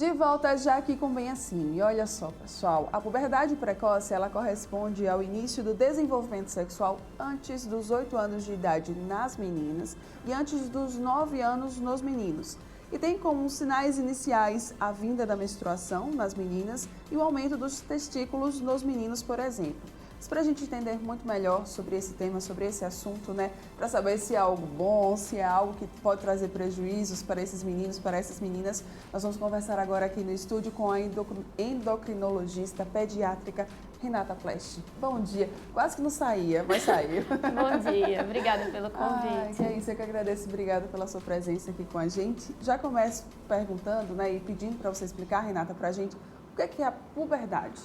De volta já aqui com Bem Assim. E olha só, pessoal, a puberdade precoce, ela corresponde ao início do desenvolvimento sexual antes dos 8 anos de idade nas meninas e antes dos 9 anos nos meninos. E tem como sinais iniciais a vinda da menstruação nas meninas e o aumento dos testículos nos meninos, por exemplo. Para a gente entender muito melhor sobre esse tema, sobre esse assunto, né? Para saber se é algo bom, se é algo que pode trazer prejuízos para esses meninos, para essas meninas, nós vamos conversar agora aqui no estúdio com a endocrinologista pediátrica Renata Flesch. Bom dia. Quase que não saía, mas saiu. Bom dia. Obrigada pelo convite. Que é isso, eu que agradeço. Obrigada pela sua presença aqui com a gente. Já começo perguntando, né, e pedindo para você explicar, Renata, para a gente, o que é a puberdade?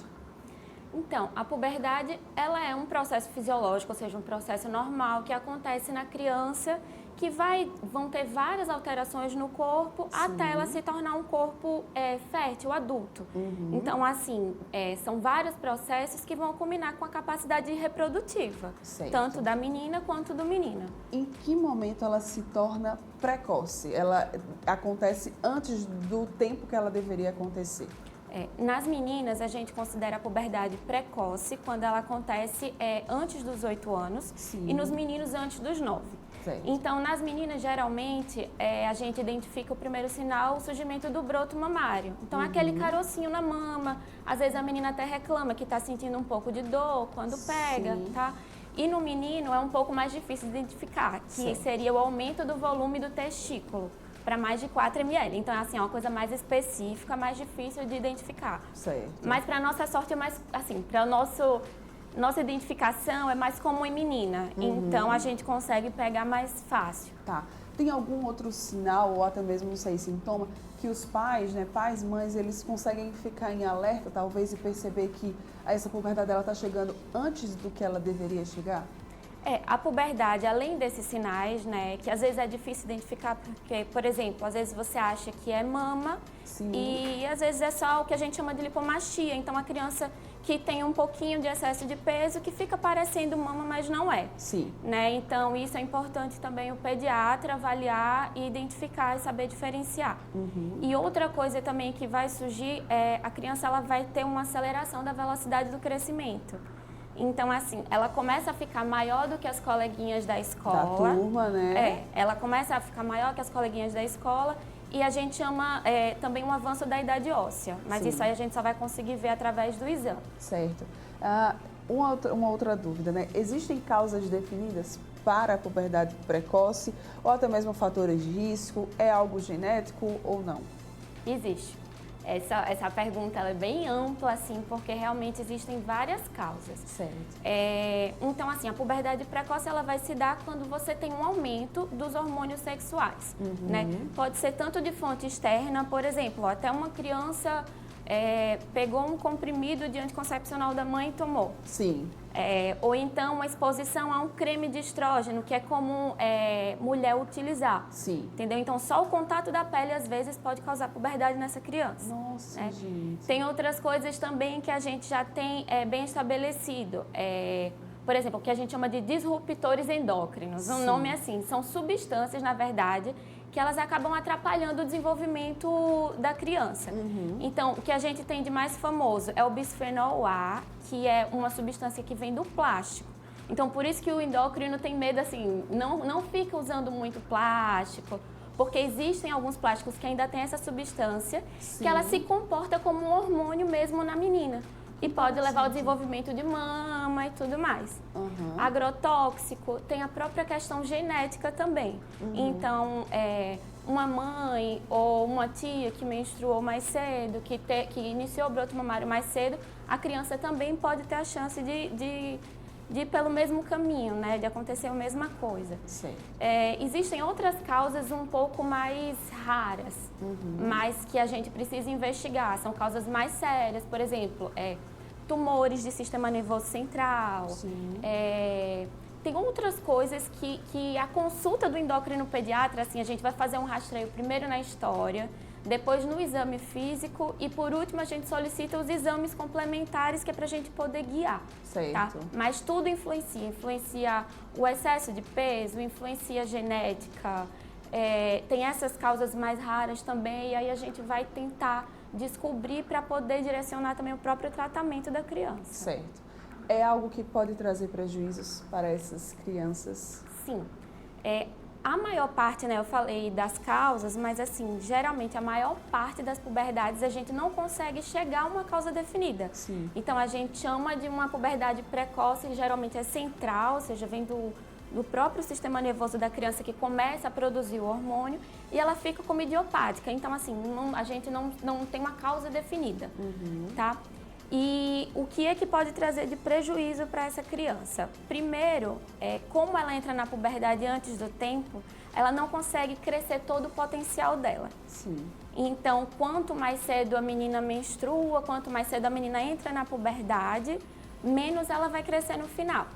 Então, a puberdade, ela é um processo fisiológico, ou seja, um processo normal que acontece na criança, que vão ter várias alterações no corpo. Sim. Até ela se tornar um corpo fértil, adulto. Uhum. Então, assim, são vários processos que vão culminar com a capacidade reprodutiva, certo, tanto da menina quanto do menino. Em que momento ela se torna precoce? Ela acontece antes do tempo que ela deveria acontecer? Nas meninas, a gente considera a puberdade precoce quando ela acontece antes dos 8 anos. Sim. E nos meninos antes dos 9. Certo. Então, nas meninas, geralmente, a gente identifica o primeiro sinal, o surgimento do broto mamário. Então, aquele carocinho na mama, às vezes a menina até reclama que está sentindo um pouco de dor quando pega, sim, tá? E no menino é um pouco mais difícil de identificar, que certo, seria o aumento do volume do testículo para mais de 4 ml. Então, assim, é uma coisa mais específica, mais difícil de identificar. Certo. Mas, para nossa sorte, é mais, assim, para nossa identificação é mais comum em menina. Uhum. Então, a gente consegue pegar mais fácil. Tá. Tem algum outro sinal, ou até mesmo, não sei, sintoma, que os pais, né, pais, mães, eles conseguem ficar em alerta, talvez, e perceber que essa puberdade dela está chegando antes do que ela deveria chegar? A puberdade, além desses sinais, né, que às vezes é difícil identificar, porque, por exemplo, às vezes você acha que é mama, sim, e às vezes é só o que a gente chama de lipomastia. Então, a criança que tem um pouquinho de excesso de peso, que fica parecendo mama, mas não é. Sim. Né? Então, isso é importante também o pediatra avaliar e identificar e saber diferenciar. Uhum. E outra coisa também que vai surgir a criança ela vai ter uma aceleração da velocidade do crescimento. Então, assim, ela começa a ficar maior do que as coleguinhas da escola. Da turma, né? Ela começa a ficar maior que as coleguinhas da escola e a gente chama também um avanço da idade óssea. Mas sim, isso aí a gente só vai conseguir ver através do exame. Certo. Uma outra dúvida, né? Existem causas definidas para a puberdade precoce ou até mesmo fatores de risco? É algo genético ou não? Existe. Essa pergunta ela é bem ampla, assim, porque realmente existem várias causas. Certo. Então, assim, a puberdade precoce ela vai se dar quando você tem um aumento dos hormônios sexuais, uhum, né? Pode ser tanto de fonte externa, por exemplo, até uma criança pegou um comprimido de anticoncepcional da mãe e tomou. Sim. Ou então uma exposição a um creme de estrógeno, que é comum mulher utilizar. Sim. Entendeu? Então, só o contato da pele, às vezes, pode causar puberdade nessa criança. Nossa, gente. Tem outras coisas também que a gente já tem bem estabelecido. Por exemplo, o que a gente chama de disruptores endócrinos. Sim. O nome é assim, são substâncias, na verdade, que elas acabam atrapalhando o desenvolvimento da criança. Uhum. Então, o que a gente tem de mais famoso é o bisfenol A, que é uma substância que vem do plástico. Então, por isso que o endócrino tem medo, assim, não fica usando muito plástico, porque existem alguns plásticos que ainda têm essa substância, sim, que ela se comporta como um hormônio mesmo na menina. E pode levar ao desenvolvimento de mama e tudo mais. Uhum. Agrotóxico, tem a própria questão genética também. Uhum. Então, uma mãe ou uma tia que menstruou mais cedo, que iniciou o broto mamário mais cedo, a criança também pode ter a chance de ir pelo mesmo caminho, né? De acontecer a mesma coisa. Sim. Existem outras causas um pouco mais raras, uhum, mas que a gente precisa investigar. São causas mais sérias, por exemplo, tumores de sistema nervoso central. Sim. Tem outras coisas que a consulta do endócrino pediatra, assim, a gente vai fazer um rastreio primeiro na história, depois no exame físico e, por último, a gente solicita os exames complementares que é para a gente poder guiar. Certo. Tá? Mas tudo influencia o excesso de peso, influencia a genética, tem essas causas mais raras também, e aí a gente vai tentar descobrir para poder direcionar também o próprio tratamento da criança. Certo. É algo que pode trazer prejuízos para essas crianças? Sim. A maior parte, né, eu falei das causas, mas assim, geralmente a maior parte das puberdades a gente não consegue chegar a uma causa definida. Sim. Então a gente chama de uma puberdade precoce, que geralmente é central, ou seja, vem do próprio sistema nervoso da criança que começa a produzir o hormônio e ela fica como idiopática. Então assim, a gente não tem uma causa definida, tá? E o que é que pode trazer de prejuízo para essa criança? Primeiro, como ela entra na puberdade antes do tempo, ela não consegue crescer todo o potencial dela. Sim. Então, quanto mais cedo a menina menstrua, quanto mais cedo a menina entra na puberdade, menos ela vai crescer no final.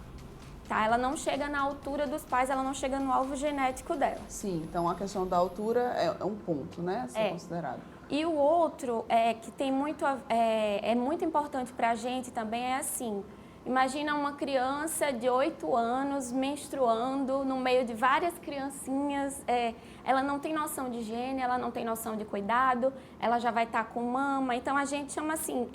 Tá? Ela não chega na altura dos pais, ela não chega no alvo genético dela. Sim, então a questão da altura é um ponto, né, a ser considerado. E o outro que tem muito, é muito importante para a gente também é assim, imagina uma criança de 8 anos menstruando no meio de várias criancinhas, ela não tem noção de higiene, ela não tem noção de cuidado, ela já vai estar com mama, então a gente chama assim,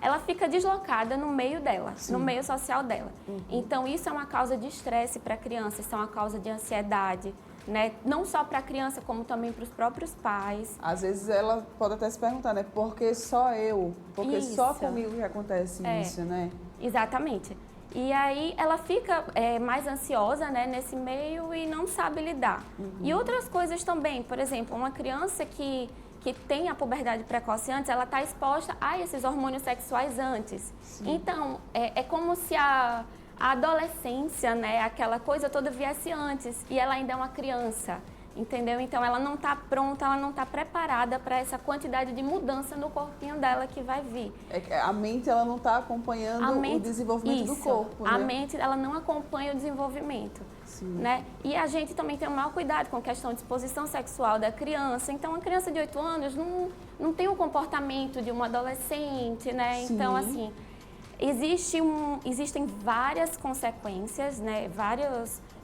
ela fica deslocada no meio dela, no meio social dela. Então isso é uma causa de estresse para a criança, isso é uma causa de ansiedade. Né? Não só para a criança, como também para os próprios pais. Às vezes ela pode até se perguntar, né? Por que só eu? Porque isso. Só comigo que acontece isso, né? Exatamente. E aí ela fica mais ansiosa, né, nesse meio e não sabe lidar. E outras coisas também, por exemplo, uma criança que tem a puberdade precoce antes, ela está exposta a esses hormônios sexuais antes. Sim. Então, é como se a adolescência, né, aquela coisa toda viesse antes e ela ainda é uma criança, entendeu? Então ela não está pronta, ela não está preparada para essa quantidade de mudança no corpinho dela que vai vir. A mente ela não está acompanhando o desenvolvimento do corpo, né? A mente ela não acompanha o desenvolvimento, né? E a gente também tem um maior cuidado com a questão de disposição sexual da criança. Então a criança de 8 anos não tem o comportamento de uma adolescente, né? Sim. Então assim, existem várias consequências, né?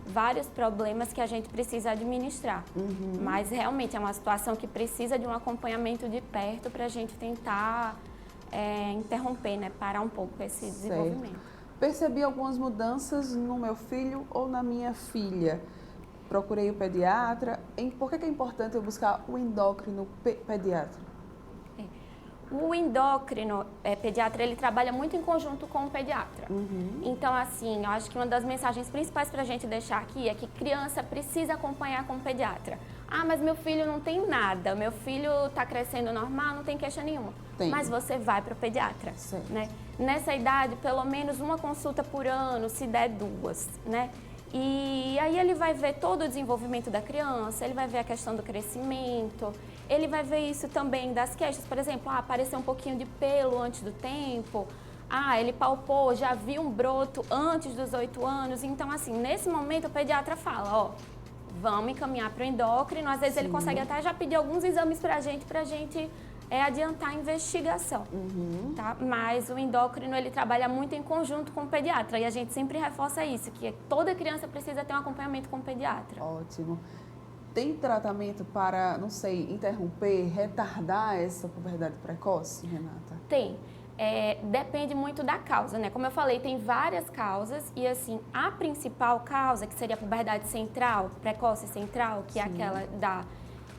Vários problemas que a gente precisa administrar. Mas realmente é uma situação que precisa de um acompanhamento de perto para a gente tentar interromper, né? Parar um pouco esse desenvolvimento. Percebi algumas mudanças no meu filho ou na minha filha. Procurei o pediatra. Por que é importante eu buscar o endócrino pediatra? O endócrino pediatra, ele trabalha muito em conjunto com o pediatra. Então, assim, eu acho que uma das mensagens principais para a gente deixar aqui é que criança precisa acompanhar com o pediatra. Ah, mas meu filho não tem nada, meu filho está crescendo normal, não tem queixa nenhuma. Tem. Mas você vai para o pediatra, né? Nessa idade, pelo menos uma consulta por ano, se der 2, né? E aí ele vai ver todo o desenvolvimento da criança, ele vai ver a questão do crescimento, ele vai ver isso também das queixas, por exemplo, apareceu um pouquinho de pelo antes do tempo, ele palpou, já viu um broto antes dos 8 anos, então assim, nesse momento o pediatra fala, vamos encaminhar para o endócrino, às vezes ele consegue até já pedir alguns exames para a gente adiantar a investigação, tá? Mas o endócrino, ele trabalha muito em conjunto com o pediatra e a gente sempre reforça isso, que toda criança precisa ter um acompanhamento com o pediatra. Ótimo. Tem tratamento para, não sei, interromper, retardar essa puberdade precoce, Renata? Tem. Depende muito da causa, né? Como eu falei, tem várias causas e, assim, a principal causa, que seria a puberdade central, precoce central, que é aquela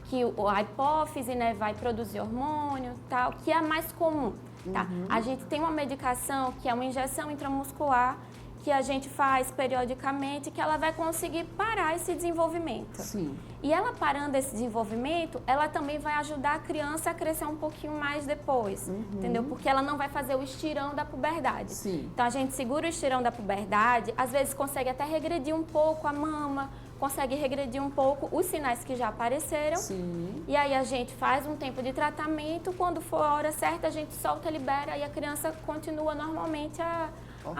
que a hipófise, né, vai produzir hormônio, tal, que é a mais comum, tá? A gente tem uma medicação que é uma injeção intramuscular que a gente faz periodicamente, que ela vai conseguir parar esse desenvolvimento. Sim. E ela parando esse desenvolvimento, ela também vai ajudar a criança a crescer um pouquinho mais depois, entendeu? Porque ela não vai fazer o estirão da puberdade. Sim. Então a gente segura o estirão da puberdade, às vezes consegue até regredir um pouco a mama, consegue regredir um pouco os sinais que já apareceram. Sim. E aí a gente faz um tempo de tratamento, quando for a hora certa a gente solta, libera e a criança continua normalmente a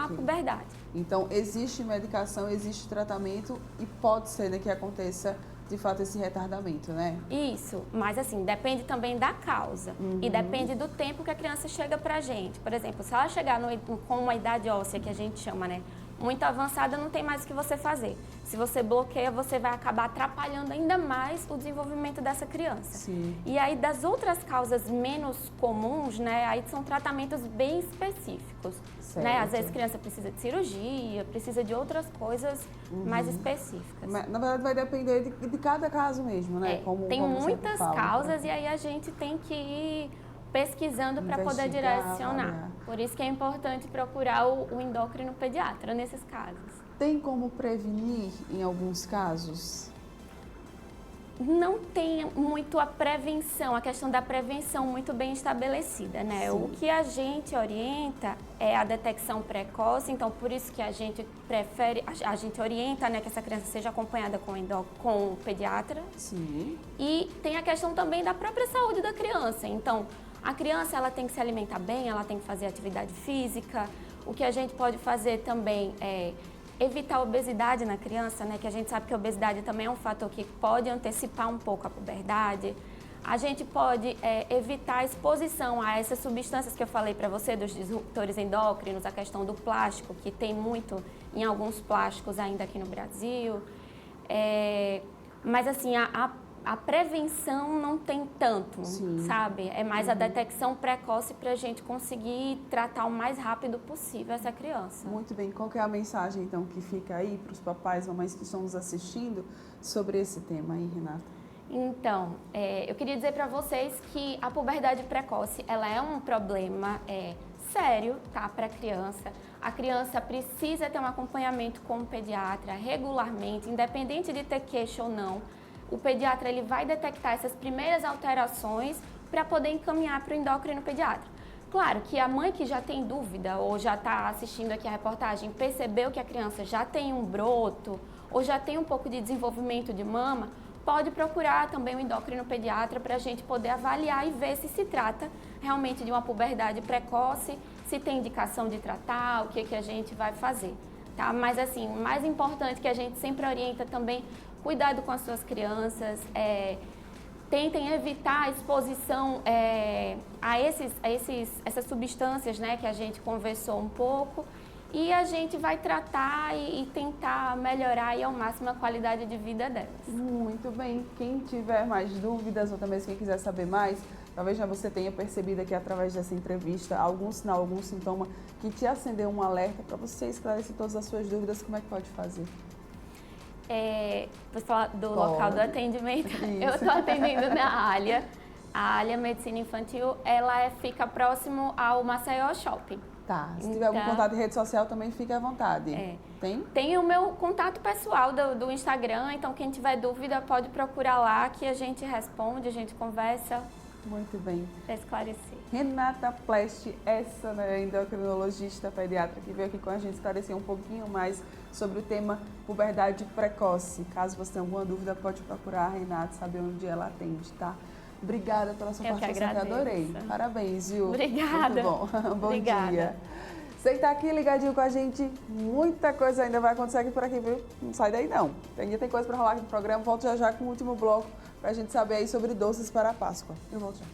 puberdade. Então existe medicação, existe tratamento e pode ser, né, que aconteça de fato esse retardamento, né? Isso, mas assim, depende também da causa e depende do tempo que a criança chega pra gente. Por exemplo, se ela chegar com uma idade óssea, que a gente chama, né, muito avançada, não tem mais o que você fazer. Se você bloqueia, você vai acabar atrapalhando ainda mais o desenvolvimento dessa criança. Sim. E aí, das outras causas menos comuns, né, aí são tratamentos bem específicos. Né? Às vezes a criança precisa de cirurgia, precisa de outras coisas mais específicas. Mas, na verdade, vai depender de cada caso mesmo, né? Tem muitas causas e aí a gente tem que ir pesquisando para poder direcionar. Avaliar. Por isso que é importante procurar o endócrino pediatra nesses casos. Tem como prevenir em alguns casos? Não tem muito a prevenção, a questão da prevenção muito bem estabelecida, né? Sim. O que a gente orienta é a detecção precoce, então por isso que a gente prefere, a gente orienta, né, que essa criança seja acompanhada com o pediatra. Sim. E tem a questão também da própria saúde da criança, então a criança ela tem que se alimentar bem, ela tem que fazer atividade física. O que a gente pode fazer também é evitar a obesidade na criança, né? Que a gente sabe que a obesidade também é um fator que pode antecipar um pouco a puberdade. A gente pode evitar a exposição a essas substâncias que eu falei para você, dos disruptores endócrinos, a questão do plástico, que tem muito em alguns plásticos ainda aqui no Brasil. Mas assim, a prevenção não tem tanto, sim, sabe? É mais a detecção precoce para a gente conseguir tratar o mais rápido possível essa criança. Muito bem. Qual que é a mensagem, então, que fica aí para os papais e mamães que estão nos assistindo sobre esse tema aí, Renata? Então, eu queria dizer para vocês que a puberdade precoce, ela é um problema sério, tá, para a criança. A criança precisa ter um acompanhamento com o pediatra regularmente, independente de ter queixa ou não. O pediatra ele vai detectar essas primeiras alterações para poder encaminhar para o endócrino pediatra. Claro que a mãe que já tem dúvida ou já está assistindo aqui a reportagem percebeu que a criança já tem um broto ou já tem um pouco de desenvolvimento de mama, pode procurar também o endócrino pediatra para a gente poder avaliar e ver se trata realmente de uma puberdade precoce, se tem indicação de tratar, o que a gente vai fazer. Tá? Mas assim, o mais importante que a gente sempre orienta também, cuidado com as suas crianças, tentem evitar a exposição a essas substâncias, né, que a gente conversou um pouco, e a gente vai tratar e tentar melhorar aí ao máximo a qualidade de vida delas. Muito bem. Quem tiver mais dúvidas ou também quem quiser saber mais, talvez já você tenha percebido aqui através dessa entrevista algum sinal, algum sintoma que te acendeu um alerta para você esclarecer todas as suas dúvidas, como é que pode fazer? Vou falar do local do atendimento. Isso. Eu estou atendendo na Alia. A Alia Medicina Infantil, ela fica próximo ao Maceió Shopping. Tá. Se tiver algum contato em rede social, também fique à vontade. Tem? Tem o meu contato pessoal do Instagram, então quem tiver dúvida pode procurar lá que a gente responde, a gente conversa. Muito bem. Para esclarecer. Renata Plest, essa, né, endocrinologista pediatra que veio aqui com a gente esclarecer um pouquinho mais sobre o tema puberdade precoce. Caso você tenha alguma dúvida, pode procurar a Renata, saber onde ela atende, tá? Obrigada pela sua participação, que adorei. Parabéns, viu? Obrigada. Muito bom. Bom Obrigada. dia. Você que está aqui ligadinho com a gente, muita coisa ainda vai acontecer aqui por aqui, viu? Não sai daí não. Ainda tem coisa para rolar aqui no programa. Volto já com o último bloco para a gente saber aí sobre doces para a Páscoa. Eu volto já.